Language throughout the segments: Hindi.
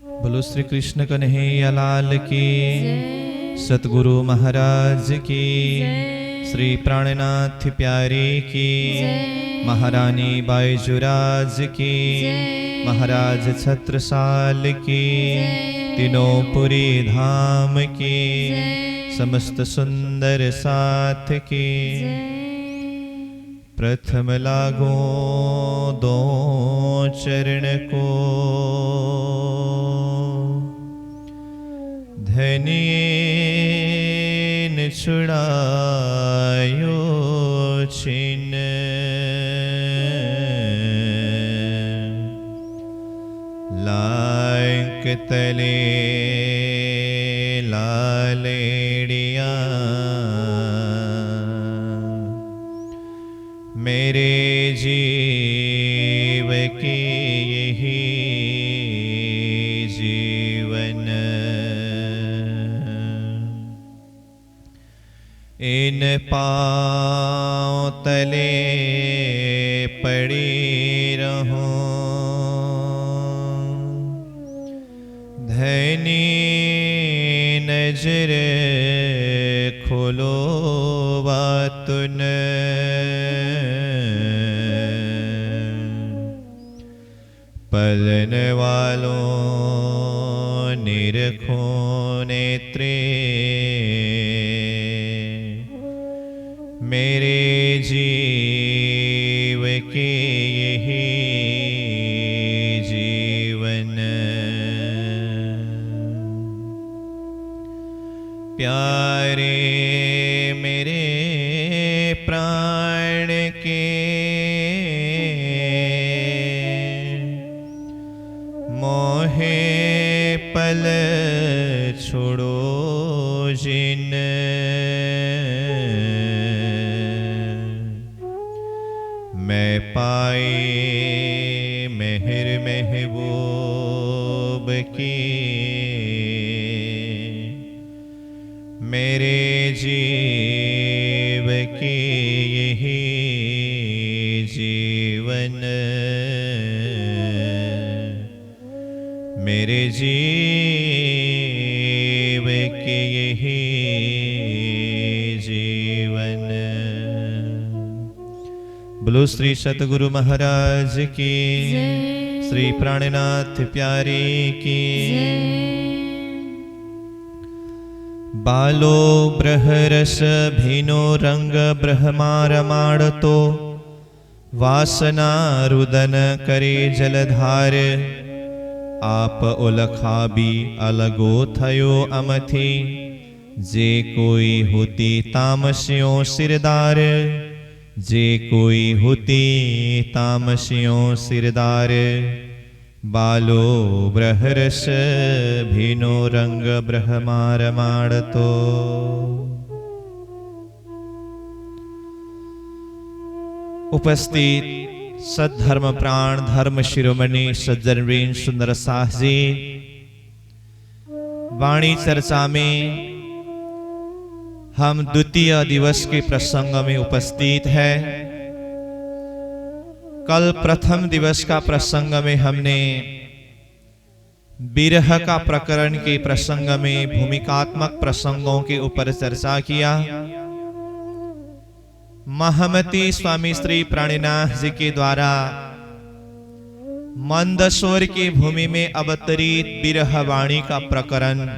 बोलो श्री कृष्ण कन्हैया लाल की, सतगुरु महाराज की, श्री प्राणनाथ प्यारे की, महारानी बाईजुराज की, महाराज छत्रसाल की, तीनों पुरी धाम की, समस्त सुंदर साथ की। प्रथम लागो दो चरण को, धनियेन छुड़ायो छिन, लायक तले लालेड़िया, मेरे जीव की यही जीवन, इन पाँव तले पड़ी रहूं, धनी नजर खोलो बातुन, पलन वालों निरखो नेत्रे, मेरे जीव के यही जीवन, प्यारे मेरे प्राण के, मोहे पल छोड़ो जिन, मैं पाए मेहर महबूब की, मेरे जीव की यही जीवन, मेरे जीव के यही जीवन। बोलो श्री सतगुरु महाराज की, श्री प्राणनाथ प्यारे की। बालो ब्रहरस भीनो रंग ब्रह्मारमाणतो, वासना रुदन करे जलधार, आप ओलखाबी अलगो थयो अमथी, जे कोई होती तामसियों सिरदार, जे कोई होती तामसियों सिरदार, बालो ब्रहरस भीनो रंग ब्रह्मारमाणतो। उपस्थित सद्धर्म प्राण धर्म शिरोमणि सज्जनवीर सुंदर साहजी, वाणी चर्चा में हम द्वितीय दिवस के प्रसंग में उपस्थित है। कल प्रथम दिवस का प्रसंग में हमने विरह का प्रकरण के प्रसंग में भूमिकात्मक प्रसंगों के ऊपर चर्चा किया। महमती स्वामी श्री प्राणनाथ जी के द्वारा मंदसौर की भूमि में अवतरित विरह वाणी का प्रकरण,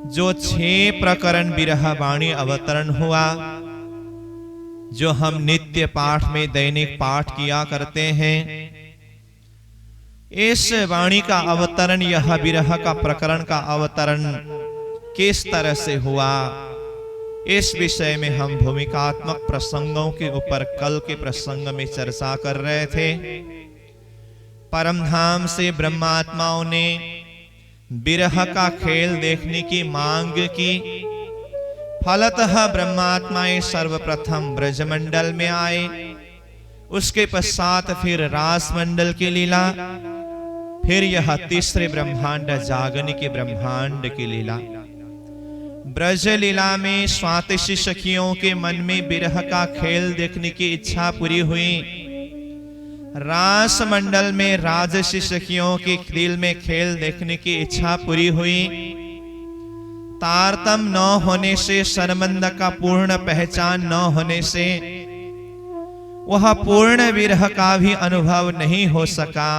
जो 6 प्रकरण विरह वाणी अवतरण हुआ, जो हम नित्य पाठ में दैनिक पाठ किया करते हैं, इस वाणी का अवतरण, यह विरह का प्रकरण का अवतरण किस तरह से हुआ, इस विषय में हम भूमिकात्मक प्रसंगों के ऊपर कल के प्रसंग में चर्चा कर रहे थे। परमधाम से ब्रह्मात्माओं ने विरह का खेल देखने की मांग की। फलतः ब्रह्मात्माएं सर्वप्रथम ब्रजमंडल में आए, उसके पश्चात फिर रासमंडल की लीला, फिर यह तीसरे ब्रह्मांड जागने के ब्रह्मांड की लीला। ब्रज लीला में स्वातिशी सखियों के मन में विरह का खेल देखने की इच्छा पूरी हुई। रास मंडल में राजसी सखियों की दिल में खेल देखने की इच्छा पूरी हुई। तारतम न होने से, संबंध का पूर्ण पहचान न होने से वह पूर्ण विरह का भी अनुभव नहीं हो सका।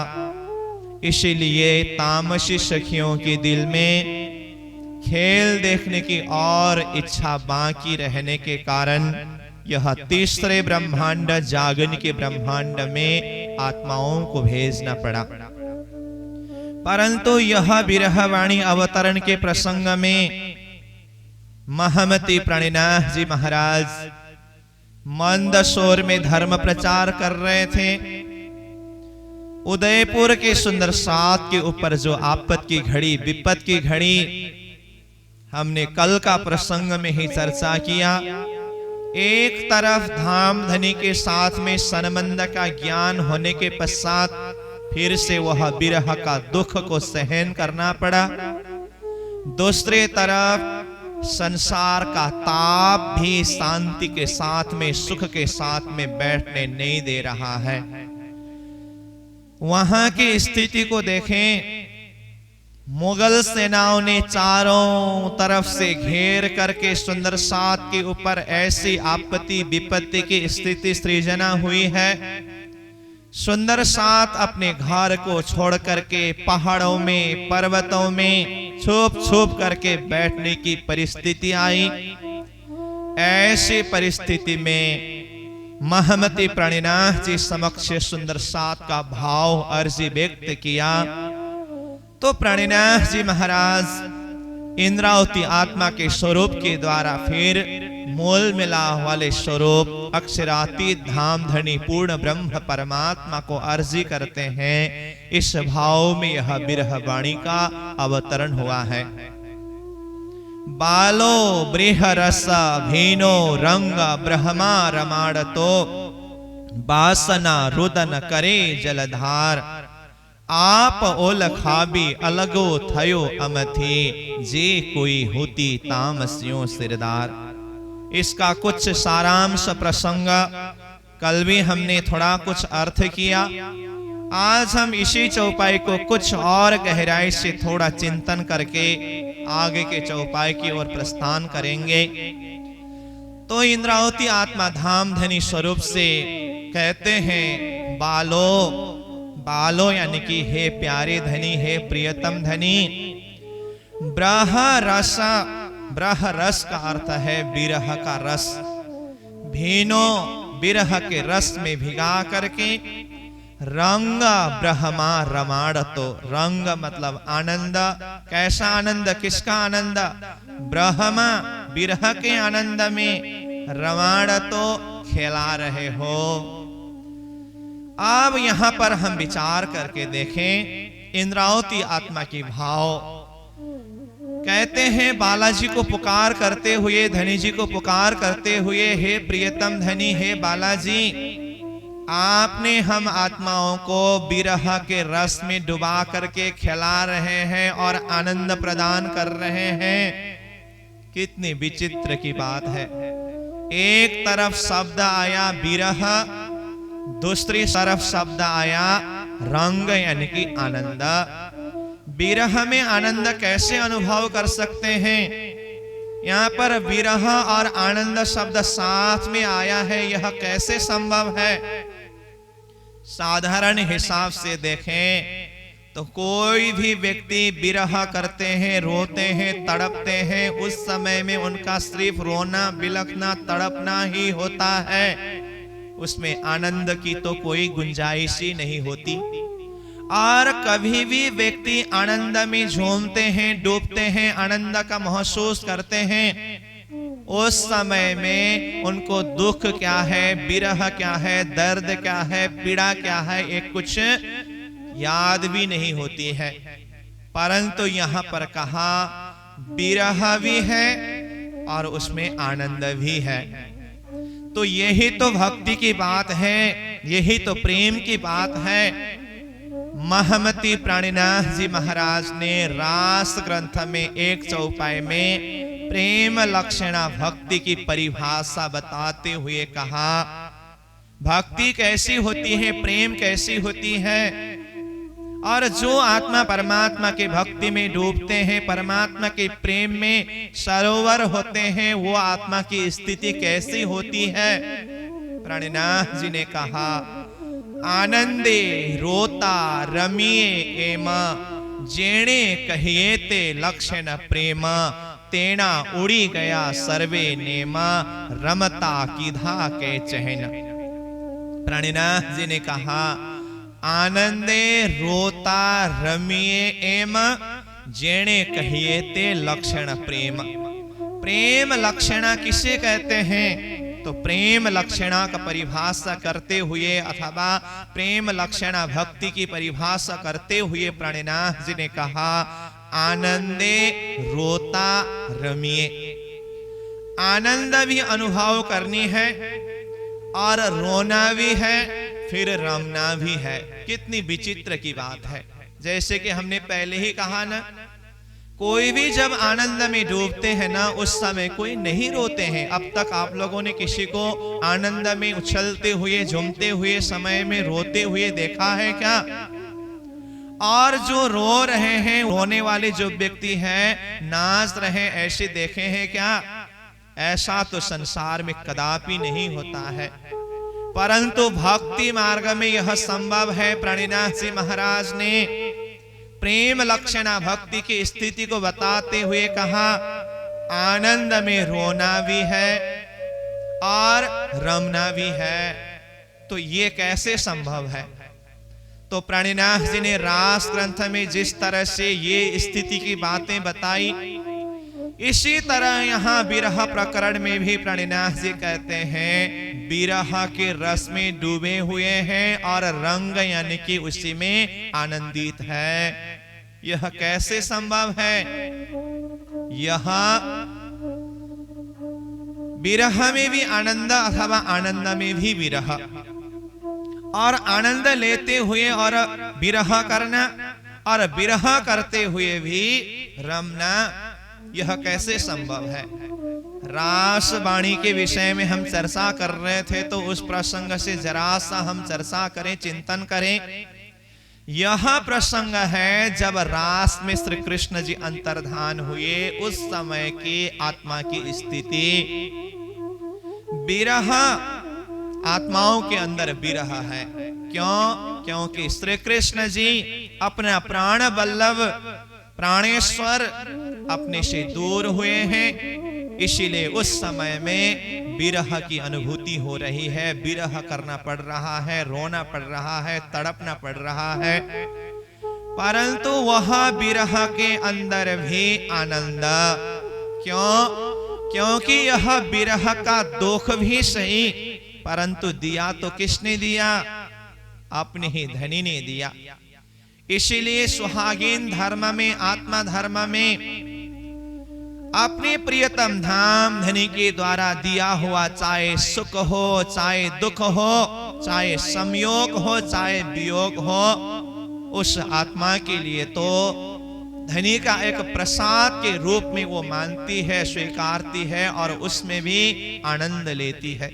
इसीलिए तामसी सखियों के दिल में खेल देखने की और इच्छा बाकी रहने के कारण यह तीसरे ब्रह्मांड, जागन के ब्रह्मांड में आत्माओं को भेजना पड़ा। परंतु यह विरहवाणी अवतरण के प्रसंग में महमती प्रणिनाथ जी महाराज मंदसौर में धर्म प्रचार कर रहे थे। उदयपुर के सुंदर सात के ऊपर जो आपत की घड़ी, विपत की घड़ी, हमने कल का प्रसंग में ही चर्चा किया। एक तरफ धाम धनी के साथ में संबंध का ज्ञान होने के पश्चात फिर से वह विरह का दुख को सहन करना पड़ा। दूसरी तरफ संसार का ताप भी शांति के साथ में, सुख के साथ में बैठने नहीं दे रहा है। वहां की स्थिति को देखें, मुगल सेनाओं ने चारों तरफ से घेर करके सुंदर सात के ऊपर ऐसी आपत्ति विपत्ति की स्थिति सृजना हुई है। सुंदर सात अपने घर को छोड़ करके पहाड़ों में, पर्वतों में छुप छुप करके बैठने की परिस्थिति आई। ऐसी परिस्थिति में महमती प्रणिनाथ जी समक्ष सुंदर सात का भाव अर्जी व्यक्त किया तो प्रणिनाथ जी महाराज इंद्रावती आत्मा के स्वरूप के द्वारा फिर मूल मिलाप वाले स्वरूप अक्षरातीत धाम धनी पूर्ण ब्रह्म परमात्मा को अर्जी करते हैं। इस भाव में यह विरह वाणी का अवतरण हुआ है। बालो बृहरस भीनो रंग ब्रह्मा रमाड़तो, बासना रुदन करे जलधार, आप ओलखाबी अलगो थयो अमथी, जे कोई होती तामसियों सिरदार। इसका कुछ सारांश प्रसंग कल भी हमने थोड़ा कुछ अर्थ किया। आज हम इसी चौपाई को कुछ और गहराई से थोड़ा चिंतन करके आगे के चौपाई की ओर प्रस्थान करेंगे। तो इंद्रावती आत्मा धाम धनी स्वरूप से कहते हैं, बालो, बालो यानी कि हे प्यारे धनी, हे प्रियतम धनी। ब्रह रस, ब्रह रस का अर्थ है विरह का रस। भीनो, विरह के रस में भिगा करके, रंग ब्रह्मा रमाड़तो, रंग मतलब आनंद। कैसा आनंद, किसका आनंद? ब्रह्मा, विरह के आनंद में रमाड़तो, खेला रहे हो। अब यहां पर हम विचार करके देखें इंद्रावती आत्मा की भाव। कहते हैं बालाजी को पुकार करते हुए, धनी जी को पुकार करते हुए, हे प्रियतम धनी, हे बालाजी, आपने हम आत्माओं को विरह के रस में डुबा करके खिला रहे हैं और आनंद प्रदान कर रहे हैं। कितनी विचित्र की बात है। एक तरफ शब्द आया विरह, दूसरी तरफ शब्द आया रंग यानी कि आनंद। विरह में आनंद कैसे अनुभव कर सकते हैं? यहाँ पर विरह और आनंद शब्द साथ में आया है, यह कैसे संभव है? साधारण हिसाब से देखें तो कोई भी व्यक्ति विरह करते हैं, रोते हैं, तड़पते हैं, उस समय में उनका सिर्फ रोना, बिलखना, तड़पना ही होता है। उसमें आनंद की तो कोई गुंजाइश ही नहीं होती। और कभी भी व्यक्ति आनंद में झूमते हैं, डूबते हैं, आनंद का महसूस करते हैं, उस समय में उनको दुख क्या है, विरह क्या है, दर्द क्या है, पीड़ा क्या है, एक कुछ याद भी नहीं होती है। परंतु यहाँ पर कहा विरह भी है और उसमें आनंद भी है। तो यही तो भक्ति की बात है, यही तो प्रेम की बात है। महमती प्राणिनाथ जी महाराज ने रास ग्रंथ में एक चौपाई में प्रेम लक्षणा भक्ति की परिभाषा बताते हुए कहा, भक्ति कैसी होती है, प्रेम कैसी होती है। और जो आत्मा परमात्मा के भक्ति में डूबते हैं, परमात्मा के प्रेम में सरोवर होते हैं, वो आत्मा की स्थिति कैसी होती है। प्राणनाथ जी ने कहा, आनंदे रोता रमिए एम, जेणे कहिए ते लक्षण प्रेम, तेना उड़ी गया सर्वे नेमा, रमता कीधा के चहन। प्राणनाथ जी ने कहा, आनंदे रोता रमिए एम, जेणे कहिए ते लक्षण प्रेम। प्रेम लक्षणा किसे कहते हैं? तो प्रेम लक्षणा का परिभाषा करते हुए अथवा प्रेम लक्षणा भक्ति की परिभाषा करते हुए प्राणनाथ जी ने कहा, आनंदे रोता रमिए। आनंद भी अनुभव करनी है और रोना भी है, फिर रमना भी है। कितनी विचित्र की बात है। जैसे कि हमने पहले ही कहा ना, कोई भी जब आनंद में डूबते हैं ना, उस समय कोई नहीं रोते हैं। अब तक आप लोगों ने किसी को आनंद में उछलते हुए, झूमते हुए समय में रोते हुए देखा है क्या? और जो रो रहे हैं, रोने वाले जो व्यक्ति हैं, नाच रहे, ऐसे देखे हैं क्या? ऐसा तो संसार में कदापि नहीं होता है। परंतु भक्ति मार्ग में यह संभव है। प्राणनाथ जी महाराज ने प्रेम लक्षणा भक्ति की स्थिति को बताते हुए कहा, आनंद में रोना भी है और रमना भी है। तो ये कैसे संभव है? तो प्राणनाथ जी ने रास ग्रंथ में जिस तरह से ये स्थिति की बातें बताई, इसी तरह यहाँ विरह प्रकरण में भी प्राणनाथ जी कहते हैं, विरह के रस में डूबे हुए हैं और रंग यानी कि उसी में आनंदित है। यह कैसे संभव है? यह विरह में भी आनंद अथवा आनंद में भी विरह, और आनंद लेते हुए और विरह करना और विरह करते हुए भी रमना, यह कैसे संभव है? रास वाणी के विषय में हम चर्चा कर रहे थे, तो उस प्रसंग से जरा सा हम चर्चा करें, चिंतन करें। यह प्रसंग है जब रास में श्री कृष्ण जी अंतर्धान हुए, उस समय की आत्मा की स्थिति। विरह, आत्माओं के अंदर विरह है। क्यों? क्योंकि श्री कृष्ण जी अपना प्राण वल्लभ प्राणेश्वर अपने से दूर हुए हैं, इसीलिए उस समय में विरह की अनुभूति हो रही है। विरह करना पड़ रहा है, रोना पड़ रहा है, तड़पना पड़ रहा है। परंतु वह विरह के अंदर भी आनंद। क्यों? क्योंकि यह विरह का दुख भी सही, परंतु दिया तो किसने दिया? अपने ही धनी ने दिया। इसीलिए सुहागिन धर्म में, आत्मा धर्म में अपने प्रियतम धाम धनी के द्वारा दिया हुआ, चाहे सुख हो, चाहे दुख हो, चाहे संयोग हो, चाहे वियोग हो, उस आत्मा के लिए तो धनी का एक प्रसाद के रूप में वो मानती है, स्वीकारती है और उसमें भी आनंद लेती है।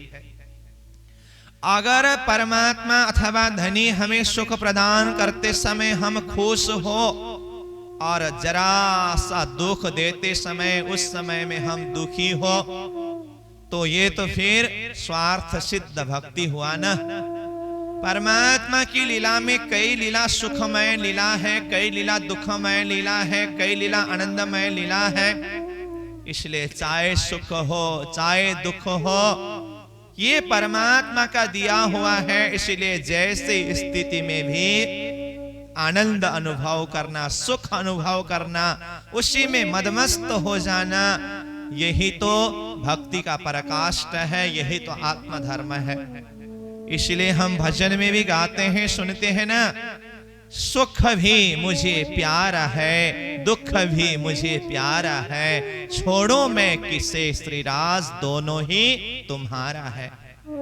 अगर परमात्मा अथवा धनी हमें सुख प्रदान करते समय हम खुश हो और जरा सा दुख देते समय उस समय में हम दुखी हो, तो ये तो फिर स्वार्थ सिद्ध भक्ति हुआ ना। परमात्मा की लीला में कई लीला सुखमय लीला है, कई लीला दुखमय लीला है, कई लीला आनंदमय लीला है। इसलिए चाहे सुख हो चाहे दुख हो, ये परमात्मा का दिया हुआ है। इसलिए जैसे स्थिति में भी आनंद अनुभव करना, सुख अनुभव करना, उसी में मदमस्त हो जाना, यही तो भक्ति का पराकाष्ठ है, यही तो आत्मधर्म है। इसलिए हम भजन में भी गाते हैं, सुनते हैं ना, सुख भी मुझे प्यारा है, दुख भी मुझे प्यारा है, छोड़ो मैं किसे श्रीराज, दोनों ही तुम्हारा है।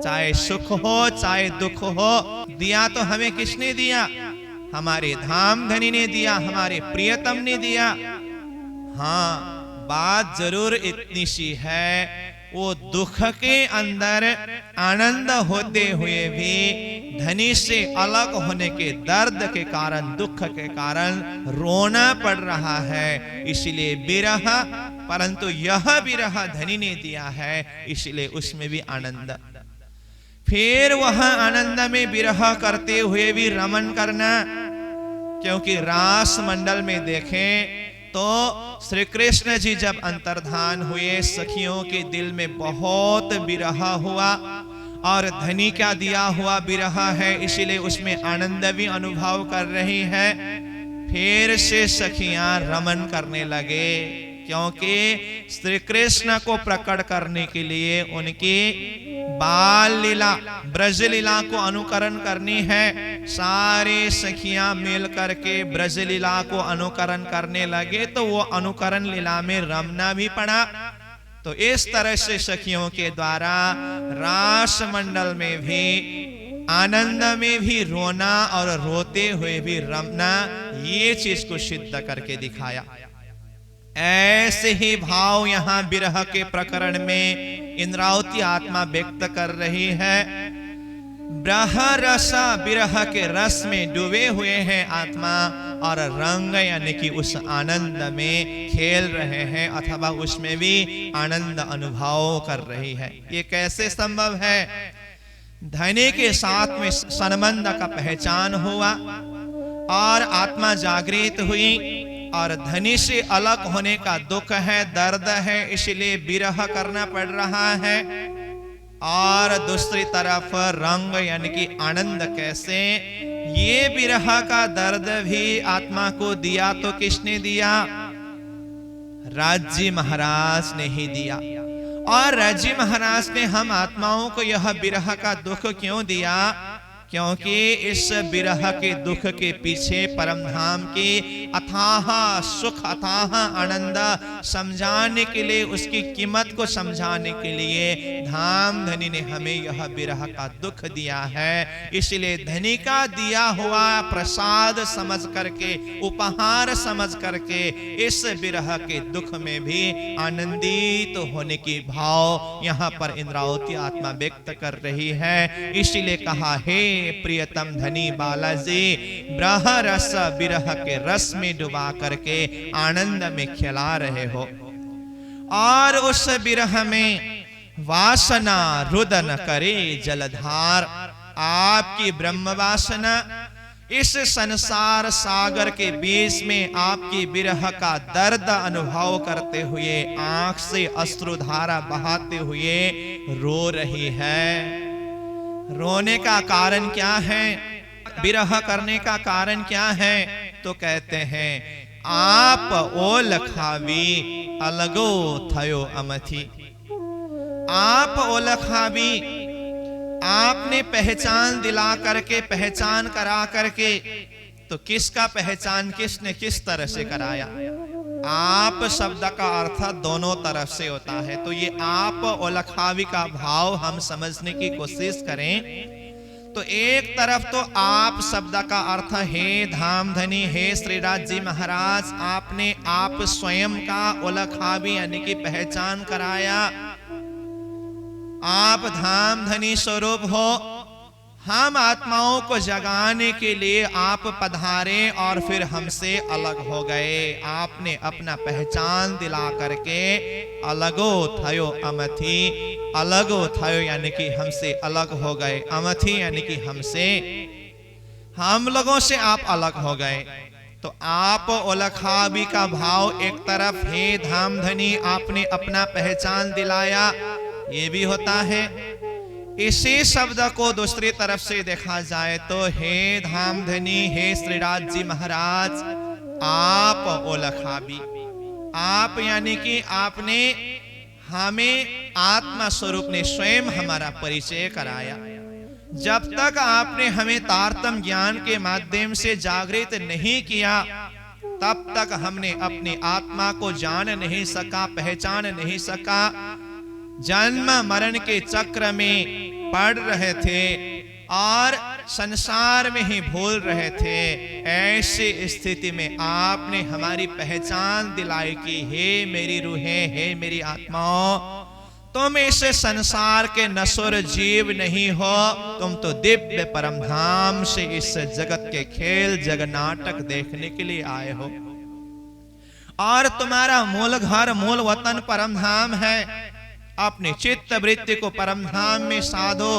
चाहे सुख हो चाहे दुख हो, दिया तो हमें किसने दिया? हमारे धाम धनी ने दिया, हमारे प्रियतम ने दिया। हाँ, बात जरूर इतनी सी है वो दुख के अंदर आनंद होते हुए भी धनी से अलग होने के दर्द के कारण, दुख के कारण रोना पड़ रहा है, इसलिए विरह। परंतु यह विरह धनी ने दिया है, इसलिए उसमें भी आनंद। फिर वह आनंद में विरह करते हुए भी रमन करना, क्योंकि रास मंडल में देखें तो श्री कृष्ण जी जब अंतर्धान हुए, सखियों के दिल में बहुत विरह हुआ, और धनी का दिया हुआ विरह है, इसलिए उसमें आनंद भी अनुभव कर रही है। फिर से सखियां रमन करने लगे, क्योंकि श्री कृष्ण को प्रकट करने के लिए उनकी बाल लीला, ब्रज लीला को अनुकरण करनी है। सारे सखियां मिल करके ब्रज लीला को अनुकरण करने लगे, तो वो अनुकरण लीला में रमना भी पड़ा। तो इस तरह से सखियों के द्वारा रास मंडल में भी आनंद में भी रोना और रोते हुए भी रमना, ये चीज को सिद्ध करके दिखाया। ऐसे ही भाव यहां विरह के प्रकरण में इंद्रावती आत्मा व्यक्त कर रही है। ब्रह रस, विरह के रस में डूबे हुए हैं आत्मा, और रंग यानी कि उस आनंद में खेल रहे हैं, अथवा उसमें भी आनंद अनुभव कर रही है। ये कैसे संभव है? धनी के साथ में संबंध का पहचान हुआ और आत्मा जागृत हुई, और धनी से अलग होने का दुख है, दर्द है, इसलिए विरह करना पड़ रहा है। और दूसरी तरफ रंग यानी कि आनंद कैसे? ये विरह का दर्द भी आत्मा को दिया तो किसने दिया? राज्य महाराज ने ही दिया। और राज्य महाराज ने हम आत्माओं को यह विरह का दुख क्यों दिया? क्योंकि इस विरह के दुख के पीछे परम धाम की अथाह सुख, अथाह आनंद समझाने के लिए, उसकी कीमत को समझाने के लिए धाम धनी ने हमें यह विरह का दुख दिया है। इसलिए धनी का दिया हुआ प्रसाद समझ करके, उपहार समझ करके इस विरह के दुख में भी आनंदित होने की भाव यहाँ पर इंद्रावती आत्मा व्यक्त कर रही है। इसलिए कहा, हे प्रियतम धनी बालाजी, ब्रह रस, विरह के रस में डुबा करके आनंद में खिला रहे हो। और उस विरह में वासना रुदन करे जलधार, आपकी ब्रह्म वासना इस संसार सागर के बीच में आपकी विरह का दर्द अनुभव करते हुए आंख से अश्रुधारा बहाते हुए रो रही है। रोने का कारण क्या है? विरह करने का कारण क्या है? तो कहते हैं, आप ओल खावी अलगो थयो अमथी। आप ओल खावी, आपने पहचान दिला करके, पहचान करा करके, तो किसका पहचान किसने किस तरह से कराया? आप शब्द का अर्थ दोनों तरफ से होता है। तो ये आप ओलखावी का भाव हम समझने की कोशिश करें तो एक तरफ तो आप शब्द का अर्थ हे धामधनी, हे श्रीराज जी महाराज, आपने आप स्वयं का ओलखावी यानी कि पहचान कराया। आप धामधनी स्वरूप हो, हम आत्माओं को जगाने के लिए आप पधारे और फिर हमसे अलग हो गए। आपने अपना पहचान दिला करके अलगो थयो अमथी, अलगो थयो यानी कि हमसे अलग हो गए, अमथी यानी कि हमसे, हम लोगों से आप अलग हो गए। तो आप ओलखावी का भाव एक तरफ हे धामधनी आपने अपना पहचान दिलाया, ये भी होता है। इसी शब्द को दूसरी तरफ से देखा जाए तो हे धामधनी, हे श्रीराज जी महाराज, आप ओलखावी, आप यानी कि आपने हमें आत्मा स्वरूप ने स्वयं हमारा परिचय कराया। जब तक आपने हमें तारतम ज्ञान के माध्यम से जागृत नहीं किया तब तक हमने अपनी आत्मा को जान नहीं सका, पहचान नहीं सका। जन्म मरण के चक्र में पड़ रहे थे और संसार में ही भूल रहे थे। ऐसी स्थिति में आपने हमारी पहचान दिलाई कि हे मेरी रूहें, हे मेरी आत्माओं, तुम इस संसार के नश्वर जीव नहीं हो, तुम तो दिव्य परम धाम से इस जगत के खेल जग नाटक देखने के लिए आए हो। और तुम्हारा मूल घर मूल वतन परम धाम है। अपनी चित्त वृत्ति को परम धाम में साधो,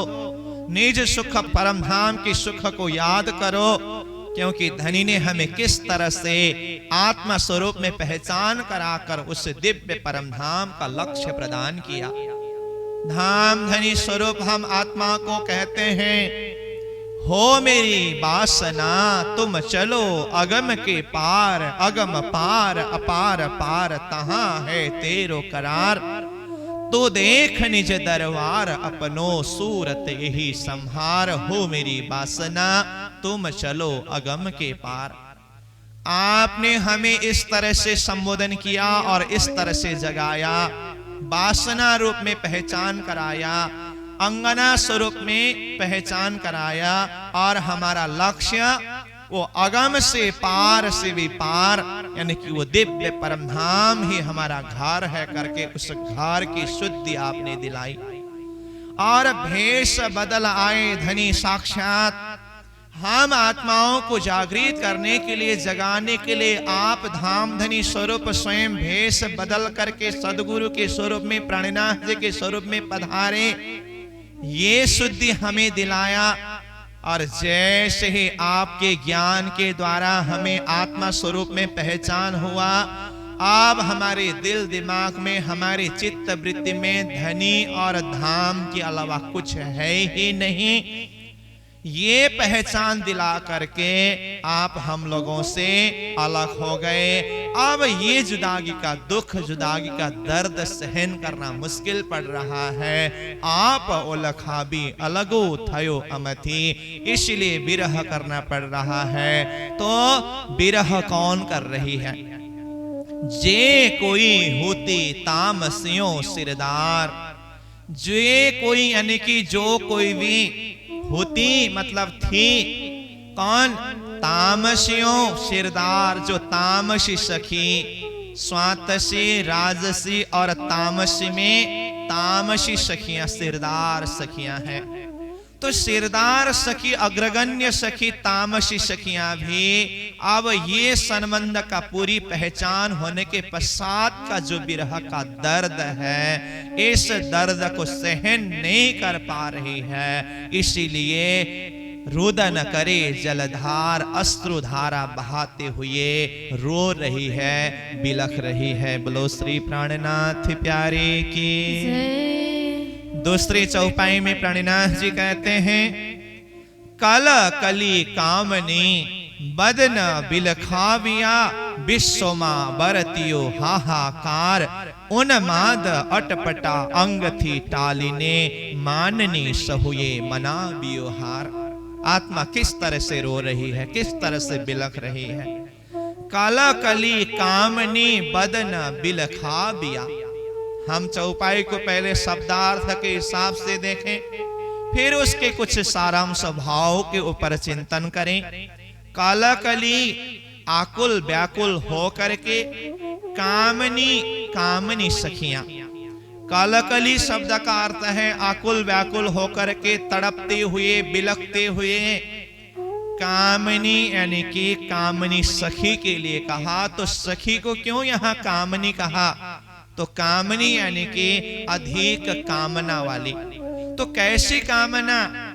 निज सुख परम धाम की सुख को याद करो, क्योंकि धनी ने हमें किस तरह से आत्मा स्वरूप में पहचान कराकर उस दिव्य परम धाम का लक्ष्य प्रदान किया। धाम धनी स्वरूप हम आत्मा को कहते हैं, हो मेरी वासना तुम चलो अगम के पार, अगम पार अपार पार तहां है तेरो करार। तो देख निज दरबार अपनो सूरत यही संहार, हो मेरी वासना तुम चलो अगम के पार। आपने हमें इस तरह से संबोधन किया और इस तरह से जगाया, वासना रूप में पहचान कराया, अंगना स्वरूप में पहचान कराया, और हमारा लक्ष्य वो अगम से पार से भी पार, यानी कि वो दिव्य परम धाम ही हमारा घर है करके उस घर की शुद्धि आपने दिलाई। और भेष बदल आए धनी साक्षात हम आत्माओं को जागृत करने के लिए, जगाने के लिए आप धाम धनी स्वरूप स्वयं भेष बदल करके सदगुरु के स्वरूप में, प्राणनाथ जी के स्वरूप में पधारे। ये शुद्धि हमें दिलाया। और जैसे ही आपके ज्ञान के द्वारा हमें आत्मा स्वरूप में पहचान हुआ, अब हमारे दिल दिमाग में, हमारे चित्त वृत्ति में धनी और धाम के अलावा कुछ है ही नहीं। ये पहचान दिला करके आप हम लोगों से अलग हो गए। अब ये जुदागी का दुख, जुदागी का दर्द सहन करना मुश्किल पड़ रहा है। आप ओलखा भी अलगो थयो अमथी, इसलिए विरह करना पड़ रहा है। तो विरह कौन कर रही है? जे कोई होती तामसियों सिरदार, जे कोई यानी कि जो कोई भी होती मतलब थी, कौन? तामसियों सिरदार, जो तामसी सखी, स्वातसी, राजसी और तामसी में तामसी सखियां सिरदार सखियां हैं। तो सिरदार सखी, अग्रगण्य सखी, तामसी सखियां भी अब ये संबंध का पूरी पहचान होने के पश्चात का जो विरह का दर्द है, इस दर्द को सहन नहीं कर पा रही है। इसीलिए रुदन करे जलधार, अश्रुधारा बहाते हुए रो रही है, बिलख रही है। बोलो श्री प्राणनाथ प्यारे की। दूसरी चौपाई में प्राणनाथ जी कहते हैं, कल कली कामनी बदन बिलखाविया, विश्वमा बरतियो हाहाकार, उन्माद अटपटा अंग थी टालिने, माननी सहुए मना बियोहार। आत्मा किस तरह से रो रही है, किस तरह से बिलख रही है। काला कली कामनी बदन बिलखाविया। हम चौपाई को पहले शब्दार्थ के हिसाब से देखें, फिर उसके कुछ सारांश भाव के ऊपर चिंतन करें। कालाकली आकुल व्याकुल हो करके, कामनी कामनी सखियां। कालाकली शब्द का अर्थ है आकुल व्याकुल होकर के, तड़पते हुए, बिलखते हुए। कामनी यानी कि कामनी सखी के लिए कहा, तो सखी को क्यों यहाँ कामनी कहा? तो कामनी यानी कि अधिक कामना वाली। तो कैसी कामना?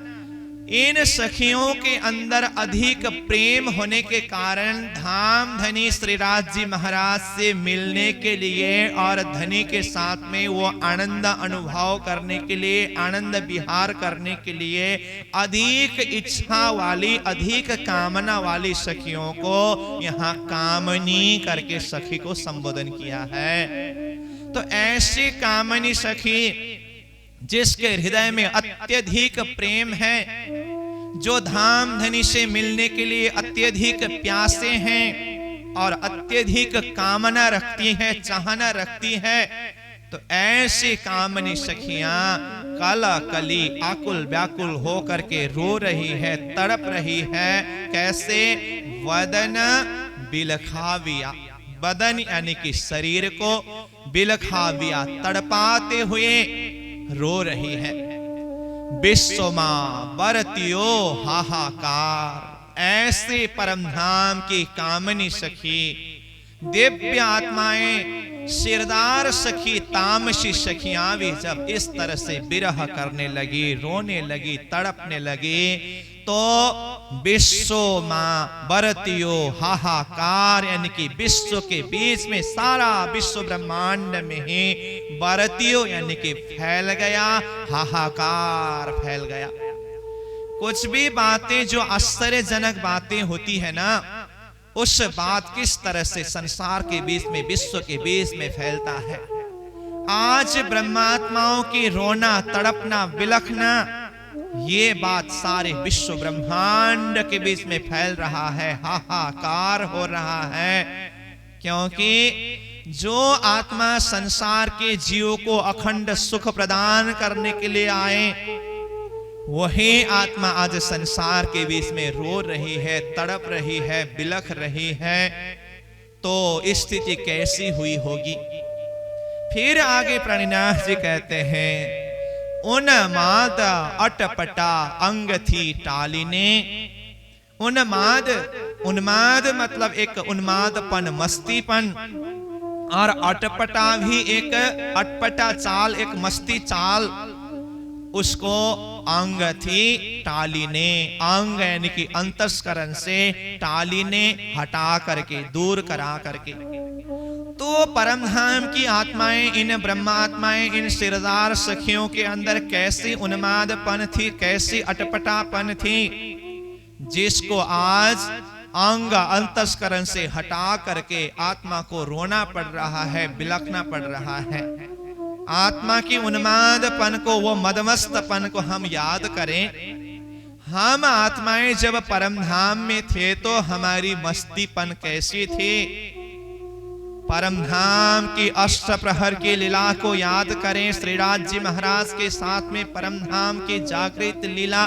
इन सखियों के अंदर अधिक प्रेम होने के कारण धाम धनी श्रीराज जी महाराज से मिलने के लिए और धनी के साथ में वो आनंद अनुभव करने के लिए, आनंद विहार करने के लिए अधिक इच्छा वाली, अधिक कामना वाली सखियों को यहाँ कामनी करके सखी को संबोधन किया है। तो ऐसी कामनी सखी जिसके हृदय में अत्यधिक प्रेम है, जो धाम धनी से मिलने के लिए अत्यधिक प्यासे हैं और अत्यधिक कामना रखती है, चाहना रखती है, तो ऐसी कामनी सखियां काला कली आकुल व्याकुल हो करके रो रही है, तड़प रही है। कैसे? वदन बिलखाविया, बदन यानी कि शरीर को, बिलखाविया तड़पाते हुए, रो रही है। विश्व मां बरतियो हाहाकार, ऐसे परम धाम की कामनी सखी, दिव्य आत्माएं, सिरदार सखी, तामसी सखियां भी जब इस तरह से विरह करने लगी, रोने लगी, तड़पने लगी, तो विश्व मां बरतियो हाहाकार, यानी कि विश्व के बीच में, सारा विश्व ब्रह्मांड में ही बरतियो यानी कि फैल गया, हाहाकार फैल गया। कुछ भी बातें जो आश्चर्यजनक बातें होती है ना, उस बात किस तरह से संसार के बीच में, विश्व के बीच में फैलता है। आज ब्रह्मात्माओं की रोना, तड़पना, बिलखना, ये बात सारे विश्व ब्रह्मांड के बीच में फैल रहा है, हाहाकार हो रहा है। क्योंकि जो आत्मा संसार के जीवों को अखंड सुख प्रदान करने के लिए आए, वही आत्मा आज संसार के बीच में रो रही है, तड़प रही है, बिलख रही है, तो स्थिति कैसी हुई होगी। फिर आगे प्रणिनाथ जी कहते हैं, उन्माद अटपटा अंग थी टालिने। उन्माद, उन्माद मतलब एक उन्मादपन, मस्तीपन, और अटपटा भी एक अटपटा चाल, एक मस्ती चाल, उसको अंग थी टालिने। अंग यानी कि अंतस्करण से, टालिने हटा करके, दूर करा करके। तो परमधाम की आत्माएं, इन ब्रह्मात्माएं, इन सिरदार सखियों के अंदर कैसी उन्मादपन थी, कैसी अटपटापन थी, जिसको आज अंग अंतस्करण से हटा करके आत्मा को रोना पड़ रहा है, बिलखना पड़ रहा है। आत्मा की उन्मादपन को, वो मदमस्तपन को हम याद करें। हम आत्माएं जब परमधाम में थे तो हमारी मस्तीपन कैसी थी। परमधाम की अष्टप्रहर की लीला को याद करें। श्रीराज जी महाराज के साथ में परमधाम की जागृत लीला,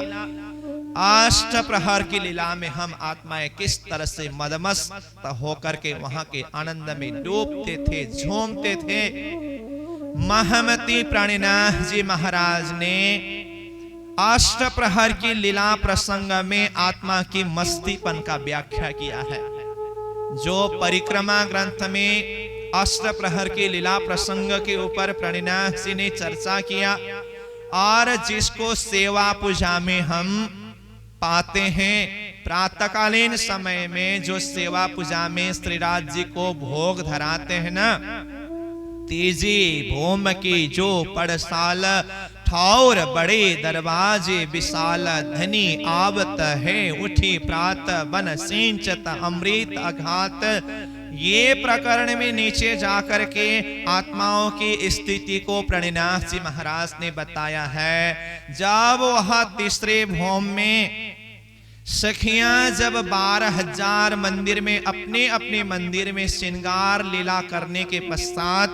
अष्टप्रहर की लीला में हम आत्माएं किस तरह से मदमस्त होकर के वहां के आनंद में डूबते थे, झूमते थे। महामती प्राणिनाथ जी महाराज ने अष्टप्रहर की लीला प्रसंग में आत्मा की मस्तीपन का व्याख्या किया है। जो परिक्रमा ग्रंथ में अष्टप्रहर की लीला प्रसंग के ऊपर प्राणिनाथ जी ने चर्चा किया, और जिसको सेवा पूजा में हम पाते हैं, प्रातःकालीन समय में जो सेवा पूजा में श्रीराज जी को भोग धराते हैं ना, तीजी भूम की जो पड़साल, ठौर बड़े दरवाजे विशाल, धनी आवत है उठी प्रात, बन सिंचत अमृत अघात। ये प्रकरण में नीचे जाकर के आत्माओं की स्थिति को प्रणिनाथ जी महाराज ने बताया है। जब वह तीसरे भौम में सखियां जब 12,000 मंदिर में अपने अपने मंदिर में श्रृंगार लीला करने के पश्चात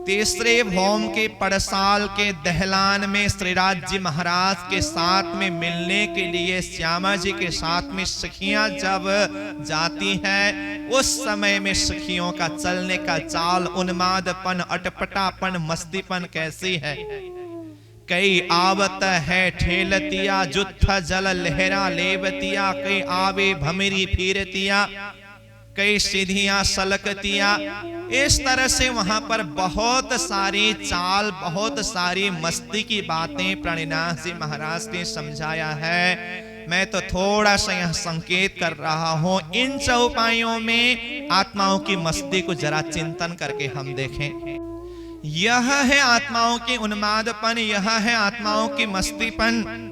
तीसरे भौम के पड़साल के दहलान में श्रीराज जी महाराज के साथ में मिलने के लिए श्यामा जी के साथ में सखियां जब जाती हैं, उस समय में सखियों का चलने का चाल, उन्मादपन, अटपटापन, मस्तीपन कैसी है। कई आवत है ठेलतिया, जुत्थ जल लहरा लेवतिया, कई आवे भमरी फिरतिया, कई सीधियां सलकतिया। इस तरह से वहां पर बहुत सारी चाल, बहुत सारी मस्ती की बातें प्रणिनाथ जी महाराज ने समझाया है। मैं तो थोड़ा सा यह संकेत कर रहा हूं। इन चौपाइयों में आत्माओं की मस्ती को जरा चिंतन करके हम देखें। यह है आत्माओं की उन्मादपन, यह है आत्माओं की मस्तीपन।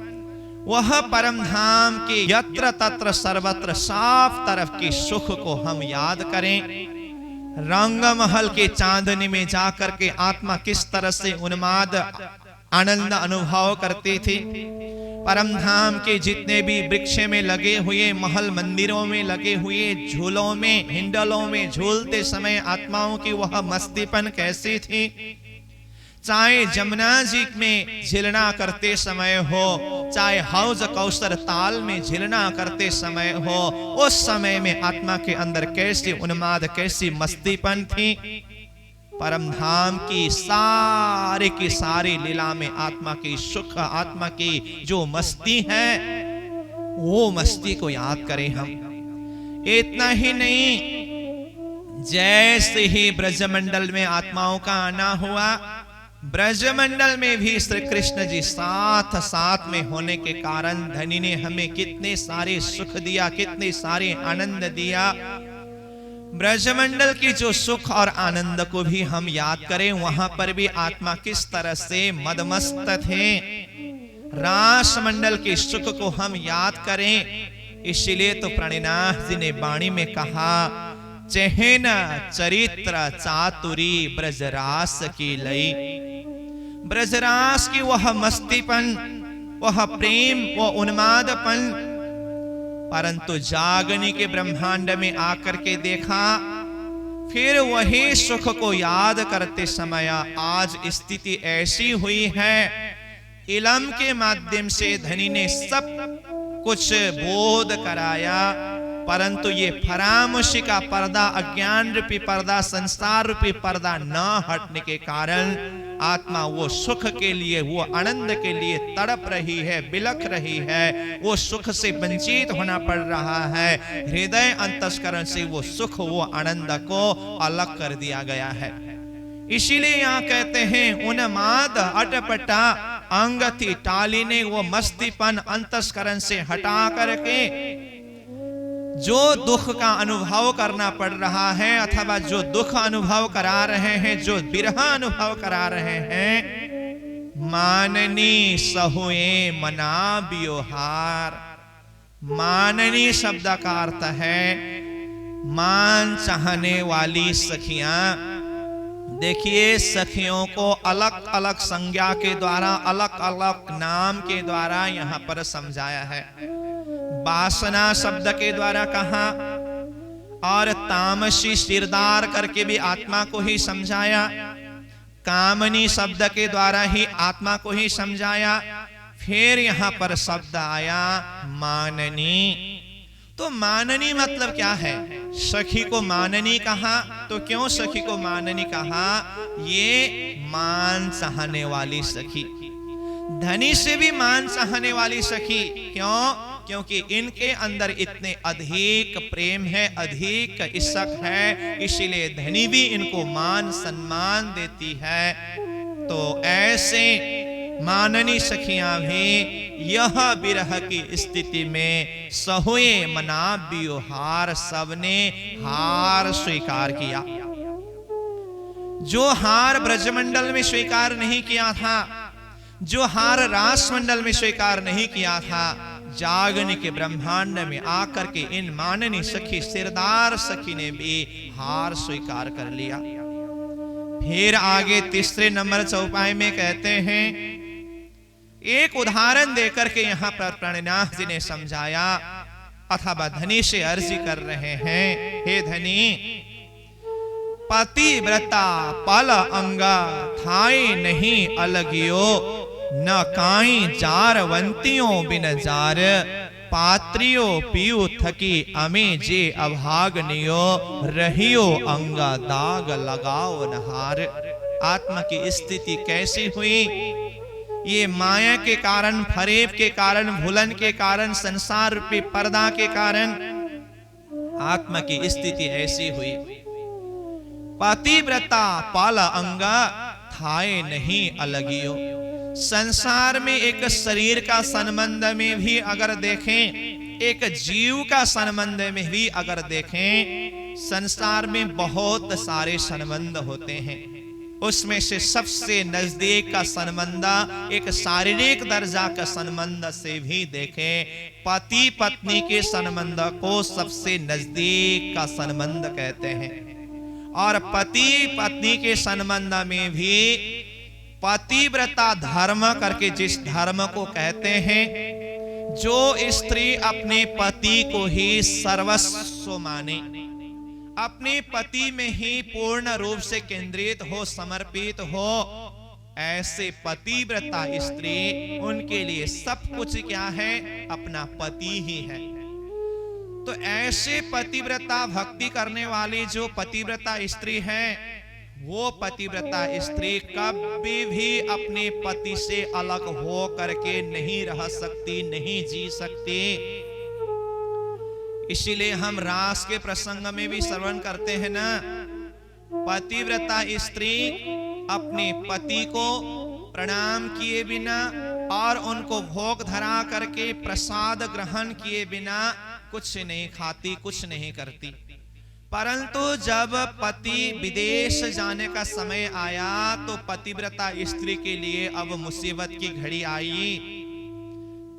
वह परमधाम के यत्र तत्र सर्वत्र साफ तरफ की सुख को हम याद करें। रंगमहल के चांदनी में जाकर के आत्मा किस तरह से उन्माद आनंद अनुभव करती थी। परमधाम के जितने भी वृक्ष में लगे हुए, महल मंदिरों में लगे हुए झूलों में, हिंडलों में झूलते समय आत्माओं की वह मस्तीपन कैसी थी। चाहे जमुना जी में झिलना करते समय हो, चाहे हौज कौसर ताल में झिलना करते समय हो, उस समय में आत्मा के अंदर कैसी उन्माद, कैसी मस्तीपन थी। परम धाम की सारी लीला में आत्मा की सुख, आत्मा की जो मस्ती है, वो मस्ती को याद करें हम। इतना ही नहीं, जैसे ही ब्रजमंडल में आत्माओं का आना हुआ, ब्रजमंडल में भी श्री कृष्ण जी साथ साथ में होने के कारण धनी ने हमें कितने सारे सुख दिया, कितने सारे आनंद दिया। ब्रजमंडल की जो सुख और आनंद को भी हम याद करें, वहां पर भी आत्मा किस तरह से मदमस्त थे। रास मंडल के सुख को हम याद करें। इसलिए तो प्रणिनाथ जी ने वाणी में कहा, चहन चरित्र चातुरी ब्रजरास की लई। ब्रजरास की वह मस्तीपन, वह प्रेम, वह उन्मादपन, परंतु जागनी के ब्रह्मांड में आकर के देखा, फिर वही सुख को याद करते समय आज स्थिति ऐसी हुई है। इलम के माध्यम से धनी ने सब कुछ बोध कराया, परंतु ये फरामुशी का पर्दा, अज्ञान रूपी पर्दा, संसार रूपी पर्दा न हटने के कारण आत्मा वो सुख के लिए, वो आनंद के लिए तड़प रही है, बिलख रही है। वो सुख से वंचित होना पड़ रहा है। हृदय अंतस्करण से वो सुख, वो आनंद को अलग कर दिया गया है। इसीलिए यहाँ कहते हैं, उन्माद अटपटा अंगति टाली ने, वो मस्तीपन अंतस्करण से हटा करके जो दुख का अनुभव करना पड़ रहा है, अथवा जो दुख अनुभव करा रहे हैं, जो बिरह अनुभव करा रहे हैं, माननी सहुए मना बियोहार। माननी शब्द का अर्थ है मान चाहने वाली सखियां। देखिए, सखियों को अलग अलग संज्ञा के द्वारा, अलग अलग नाम के द्वारा यहाँ पर समझाया है। वासना शब्द के द्वारा कहा, और तामसी सिरदार करके भी आत्मा को ही समझाया। कामनी शब्द के द्वारा ही आत्मा को ही समझाया। फिर यहाँ पर शब्द आया माननी। तो माननी मतलब क्या है? सखी को माननी कहा, तो क्यों सखी को माननी कहा? ये मान चाहने वाली सखी, धनी से भी मान चाहने वाली सखी। क्यों? क्योंकि इनके अंदर इतने अधिक प्रेम है, अधिक इश्क है, इसलिए धनी भी इनको मान सम्मान देती है। तो ऐसे माननी सखियां भी यह विरह की स्थिति में सहुए मना बियोहार, सबने हार स्वीकार किया। जो हार ब्रजमंडल में स्वीकार नहीं किया था, जो हार रास मंडल में स्वीकार नहीं किया था, जागने के ब्रह्मांड में आकर के इन माननी सखी, सिरदार सखी ने भी हार स्वीकार कर लिया। फिर आगे तीसरे नंबर चौपाई में कहते हैं, एक उदाहरण देकर के यहां पर प्रणिनाथ जी ने समझाया, अथवा धनी से अर्जी कर रहे हैं, हे धनी, पतिव्रता पल अंगा थाई नहीं अलगियो, न काई जारवंतियों बिन जार, पात्रियो पियु थकी अमे जे अभागनियो, रहियो अंगा दाग लगाओ नहार। आत्मा की स्थिति कैसी हुई? ये माया के कारण, फरेब के कारण, भूलन के कारण, संसार रूपी पर्दा के कारण आत्मा की स्थिति ऐसी हुई। पतिव्रता पाल अंगा थाए नहीं अलगियो। संसार में एक शरीर का संबंध में भी अगर देखें, एक जीव का संबंध में भी अगर देखें, संसार में बहुत सारे संबंध होते हैं। उसमें से सबसे नजदीक का संबंध एक शारीरिक दर्जा का संबंध से भी देखें, पति पत्नी के संबंध को सबसे नजदीक का संबंध कहते हैं। और पति पत्नी के संबंध में भी पतिव्रता धर्म करके जिस धर्म को कहते हैं, जो स्त्री अपने पति को ही सर्वस्व माने, अपने पति में ही पूर्ण रूप से केंद्रित हो, समर्पित हो, ऐसे पतिव्रता स्त्री, उनके लिए सब कुछ क्या है? अपना पति ही है। तो ऐसे पतिव्रता भक्ति करने वाली जो पतिव्रता स्त्री है, वो पतिव्रता स्त्री कभी भी अपने पति से अलग हो करके नहीं रह सकती, नहीं जी सकती। इसीलिए हम रास के प्रसंग में भी श्रवण करते हैं ना, पतिव्रता स्त्री अपने पति को प्रणाम किए बिना और उनको भोग धरा करके प्रसाद ग्रहण किए बिना कुछ नहीं खाती, कुछ नहीं करती। परंतु जब पति विदेश जाने का समय आया तो पतिव्रता स्त्री के लिए अब मुसीबत की घड़ी आई।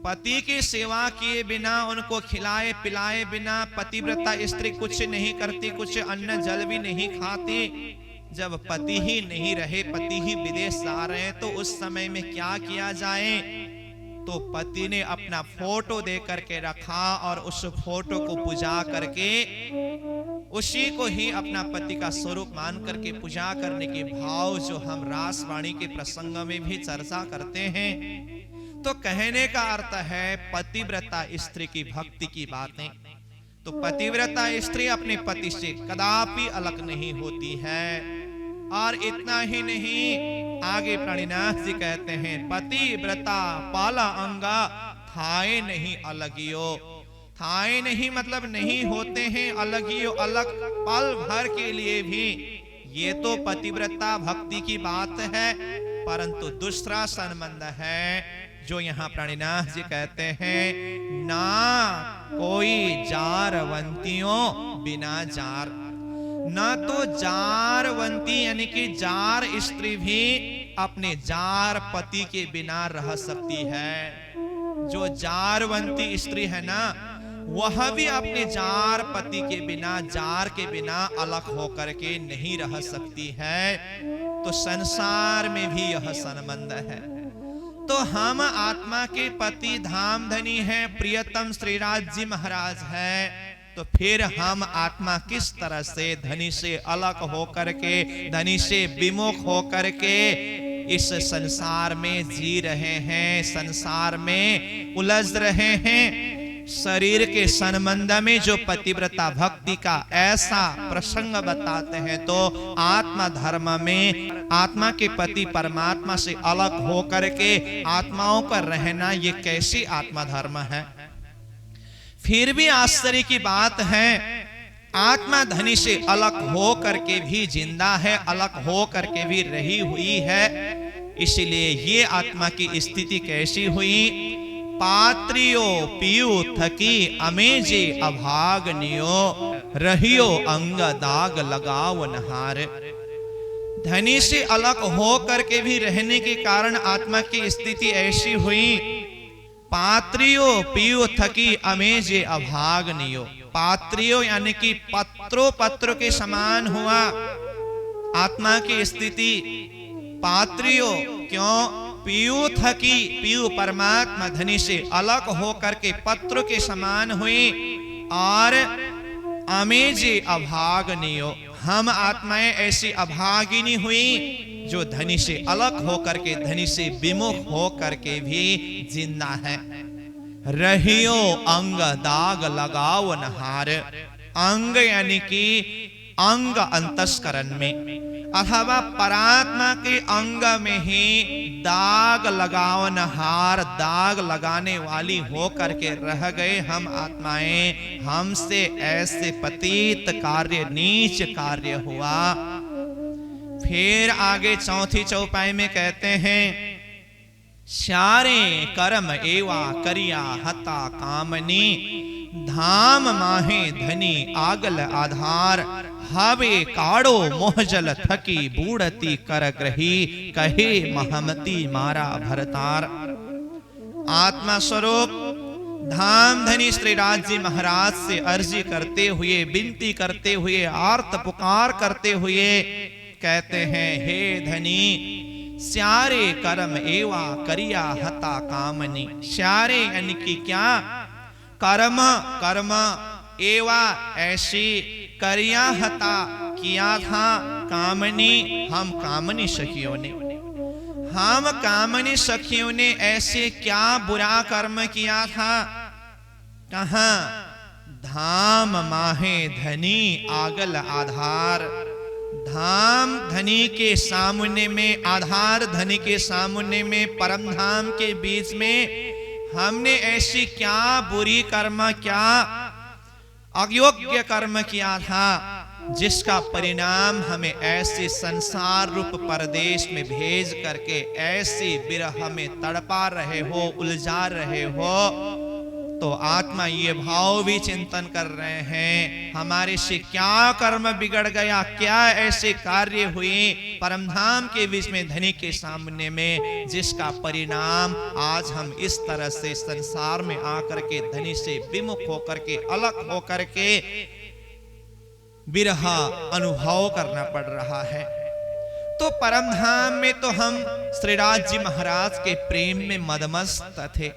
पति की सेवा किए बिना, उनको खिलाए पिलाए बिना पतिव्रता स्त्री कुछ नहीं करती, कुछ अन्न जल भी नहीं खाती। जब पति ही नहीं रहे, पति ही विदेश जा रहे हैं, तो उस समय में क्या किया जाए? तो पति ने अपना फोटो दे करके रखा और उस फोटो को पूजा करके, उसी को ही अपना पति का स्वरूप मान करके पूजा करने के भाव जो हम रासवाणी के प्रसंग में भी चर्चा करते हैं। तो कहने का अर्थ है पतिव्रता स्त्री की भक्ति की बातें। तो पतिव्रता स्त्री अपने पति से कदापि अलग नहीं होती है। और इतना ही नहीं, आगे प्राणीनाथ जी कहते हैं पतिव्रता पाला अंगा थाए नहीं अलगियो। थाए नहीं मतलब नहीं होते हैं, अलगियो अलग पल भर के लिए भी। ये तो पतिव्रता भक्ति की बात है, परंतु दूसरा संबंध है जो यहाँ प्राणीनाथ जी कहते हैं, ना कोई जारवंतियों बिना जार। ना तो जारवंती यानी कि जार स्त्री भी अपने जार पति के बिना रह सकती है। जो जारवंती स्त्री है ना, वह भी अपने जार पति के बिना, जार के बिना अलग होकर के नहीं रह सकती है। तो संसार में भी यह संबंध है। तो हम आत्मा के पति धाम धनी है, प्रियतम श्रीराज जी महाराज है। तो फिर हम आत्मा किस तरह से धनी से अलग होकर के, धनी से विमुख होकर के इस संसार में जी रहे हैं, संसार में उलझ रहे हैं। शरीर के संबंध में जो पतिव्रता भक्ति का ऐसा प्रसंग बताते हैं, तो आत्मा धर्म में आत्मा के पति परमात्मा से अलग होकर के आत्माओं का रहना, ये कैसी आत्मा धर्म है? फिर भी आश्चर्य की बात है, आत्मा धनी से अलग हो करके भी जिंदा है, अलग हो करके भी रही हुई है। इसलिए ये आत्मा की स्थिति कैसी हुई? पात्रियो पियु थकी अमेजे अभागनियो, रहियो अंग दाग लगाव नहार। धनी से अलग हो करके भी रहने के कारण आत्मा की स्थिति ऐसी हुई। पात्रियो पियु थकी अमेजे अभागनियो। पात्रियो यानी कि पत्रों पत्र के समान हुआ आत्मा की स्थिति। पात्रियो क्यों? पियु थकी, पियु परमात्मा धनी से अलग होकर के पत्र के समान हुई। और अमेजे अभागनियो, हम आत्माएं ऐसी अभागिनी हुई जो धनी से अलग होकर के, धनी से विमुख होकर के भी जिंदा है। रहियो अंग दाग लगाव नहार। अंग यानी कि अंग अंतस्करण में अथवा परात्मा के अंग में ही दाग लगावन हार, दाग लगाने वाली होकर के रह गए हम आत्माएं। हमसे ऐसे पतित कार्य, नीच कार्य हुआ। फिर आगे चौथी चौपाई में कहते हैं, सारे कर्म एवा करिया हता कामनी, धाम माहे धनी आगल आधार, हावे काड़ो मोहजल थकी बूढ़ती कर ग्रही, कहे महमती मारा भरतार। आत्मा स्वरूप धाम धनी श्री राज जी महाराज से अर्जी करते हुए, विनती करते हुए, आर्त पुकार करते हुए कहते हैं, हे धनी, सारे कर्म एवा करिया हता कामनी। सारे यानी कि क्या? कर्म, कर्म एवा ऐसी करिया हता किया था, कामनी हम कामनी सखियों ने, हम कामनी सखियों ने ऐसे क्या बुरा कर्म किया था? कहां? धाम माहे धनी आगल आधार। धाम धनी के सामने में, आधार धनी के सामने में, परम धाम के बीच में हमने ऐसी क्या बुरी कर्म, क्या अयोग्य कर्म किया था जिसका परिणाम हमें ऐसे संसार रूप परदेश में भेज करके ऐसे विरह में तड़पा रहे हो, उलझा रहे हो। तो आत्मा ये भाव भी चिंतन कर रहे हैं, हमारे से क्या कर्म बिगड़ गया, क्या ऐसे कार्य हुए परमधाम के बीच में धनी के सामने में, जिसका परिणाम आज हम इस तरह से संसार में आकर के धनी से विमुख होकर के, अलग होकर के विरह अनुभव करना पड़ रहा है। तो परमधाम में तो हम श्रीराज जी महाराज के प्रेम में मदमस्त थे,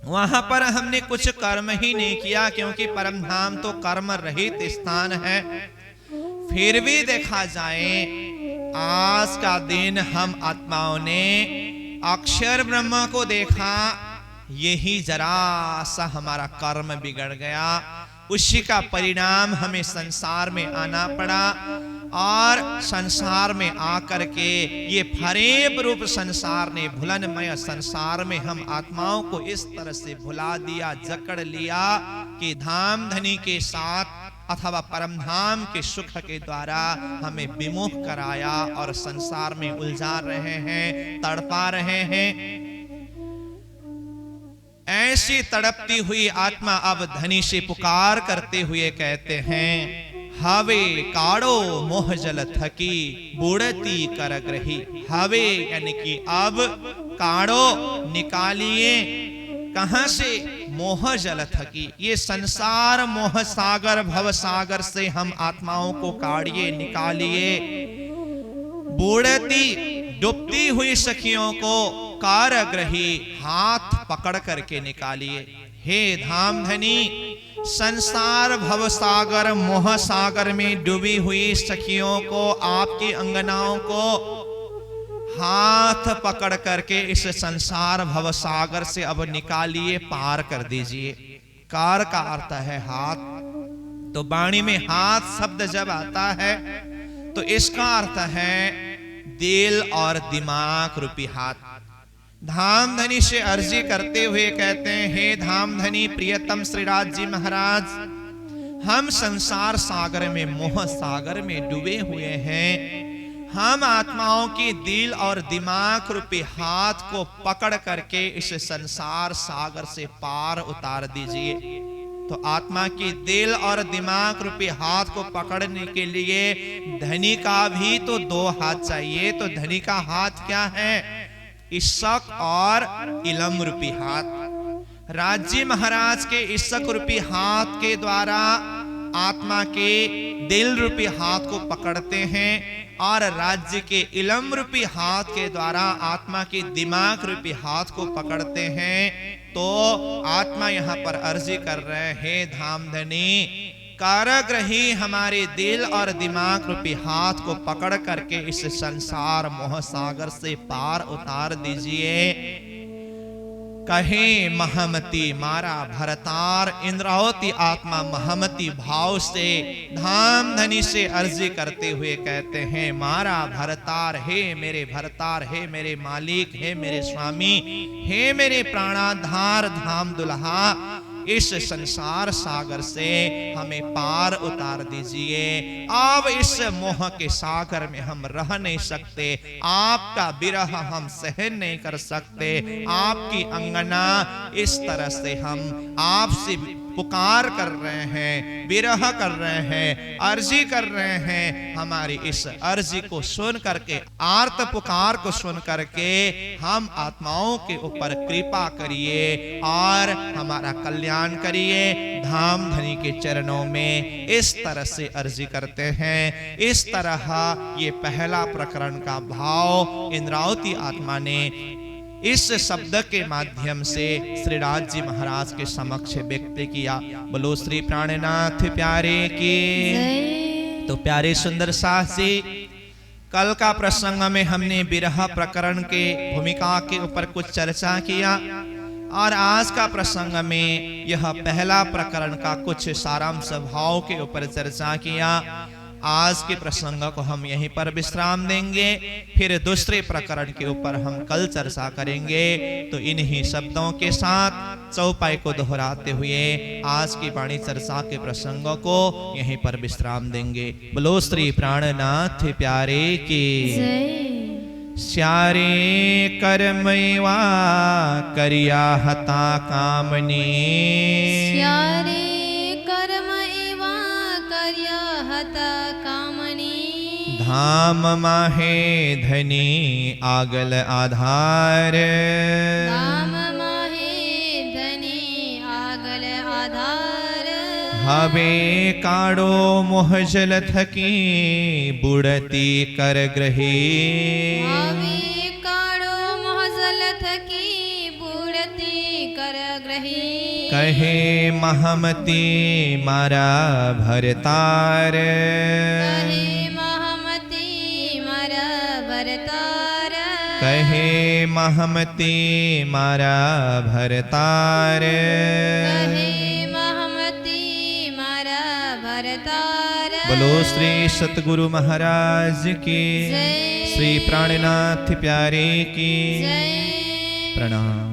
वहां पर हमने कुछ कर्म ही नहीं किया, क्योंकि परमधाम तो कर्म रहित स्थान है। फिर भी देखा जाए आज का दिन हम आत्माओं ने अक्षर ब्रह्म को देखा, यही जरा सा हमारा कर्म बिगड़ गया, उसी का परिणाम हमें संसार में आना पड़ा। और संसार में आकर के ये फरेब रूप संसार ने, भुलनमय संसार में हम आत्माओं को इस तरह से भुला दिया, जकड़ लिया कि धाम धनी के साथ अथवा परमधाम के सुख के द्वारा हमें विमुख कराया और संसार में उलझा रहे हैं, तड़पा रहे हैं। ऐसी तड़पती हुई आत्मा अब धनी से पुकार करते हुए कहते हैं, हवे काड़ो मोह जल थकी बुड़ती कर ग्रही। हवे यानी कि अब काड़ो निकालिए, कहां से? मोह जल थकी, ये संसार मोह सागर भव सागर से हम आत्माओं को काढ़िए, निकालिए। बुड़ती डूबती हुई सखियों को कारग्रही, हाथ पकड़ करके निकालिए। हे धाम धनी, संसार भव सागर मोह सागर में डूबी हुई सखियों को, आपकी अंगनाओं को हाथ पकड़ करके इस संसार भव सागर से अब निकालिए, पार कर दीजिए। कार का अर्थ है हाथ, तो वाणी में हाथ शब्द जब आता है तो इसका अर्थ है दिल और दिमाग रूपी हाथ। धाम धनी से अर्जी करते हुए कहते हैं, हे धाम धनी प्रियतम श्रीराज जी महाराज, हम संसार सागर में, मोह सागर में डूबे हुए हैं। हम आत्माओं की दिल और दिमाग रूपी हाथ को पकड़ करके इस संसार सागर से पार उतार दीजिए। तो आत्मा की दिल और दिमाग रूपी हाथ को पकड़ने के लिए धनी का भी तो दो हाथ चाहिए। तो धनी का हाथ क्या है? इशक और इलम रूपी हाथ। राज्य महाराज के इशक रूपी हाथ के द्वारा आत्मा के दिल रूपी हाथ को पकड़ते हैं और राज्य के इलम रूपी हाथ के द्वारा आत्मा के दिमाग रूपी हाथ को पकड़ते हैं। तो आत्मा यहाँ पर अर्जी कर रहे हैं, हे धामधनी काराग्रही हमारे दिल और दिमाग रूपी हाथ को पकड़ करके इस संसार मोह सागर से पार उतार दीजिए। कहे महमती मारा भरतार, इंद्रावती आत्मा महमती भाव से धामधनी से अर्जी करते हुए कहते हैं, मारा भरतार, हे मेरे भरतार, हे मेरे मालिक, हे मेरे स्वामी, हे मेरे प्राणाधार धाम दुल्हा, इस संसार सागर से हमें पार उतार दीजिए। अब इस मोह के सागर में हम रह नहीं सकते, आपका विरह हम सहन नहीं कर सकते। आपकी अंगना इस तरह से हम आपसे पुकार कर रहे हैं, विरह कर रहे हैं, अर्जी कर रहे हैं। हमारी इस अर्जी को सुन करके, आर्त पुकार को सुन करके हम आत्माओं के ऊपर कृपा करिए और हमारा कल्याण करिए। धामधनी के चरणों में इस तरह से अर्जी करते हैं। इस तरह ये पहला प्रकरण का भाव इंद्रावती आत्मा ने इस शब्द के माध्यम से श्रीराज जी महाराज के समक्ष व्यक्त किया। बोलो श्री प्राणनाथ प्यारे की। तो प्यारे सुंदर साहसी, कल का प्रसंग में हमने विरह प्रकरण के भूमिका के ऊपर कुछ चर्चा किया और आज का प्रसंग में यह पहला प्रकरण का कुछ सारांश भाव के ऊपर चर्चा किया। आज के प्रसंग को हम यहीं पर विश्राम देंगे, फिर दूसरे प्रकरण के ऊपर हम कल चर्चा करेंगे। तो इन्हीं शब्दों के साथ चौपाई को दोहराते हुए आज की वाणी चर्चा के प्रसंगों को यहीं पर विश्राम देंगे। बोलो श्री प्राणनाथ प्यारे की स्यारे कर्मवा करिया हता कामनी, स्यारे कर्म एवा कर्या हता कामनी, धाम माहे धनी आगल आधार, धाम माहे धनी आगल आधार, हवे काड़ो मोहजल थकी बुड़ती कर ग्रही, हवे काड़ो मोहजल थकी बुड़ती कर ग्रही, कहे महमती मारा भरतार, कहे महमती मारा भरतार, कहे महमती मारा भरतार, कहे महमती मारा भरतार। बोलो श्री सतगुरु महाराज की, जय। श्री प्राणनाथ प्यारे की जय। प्रणाम।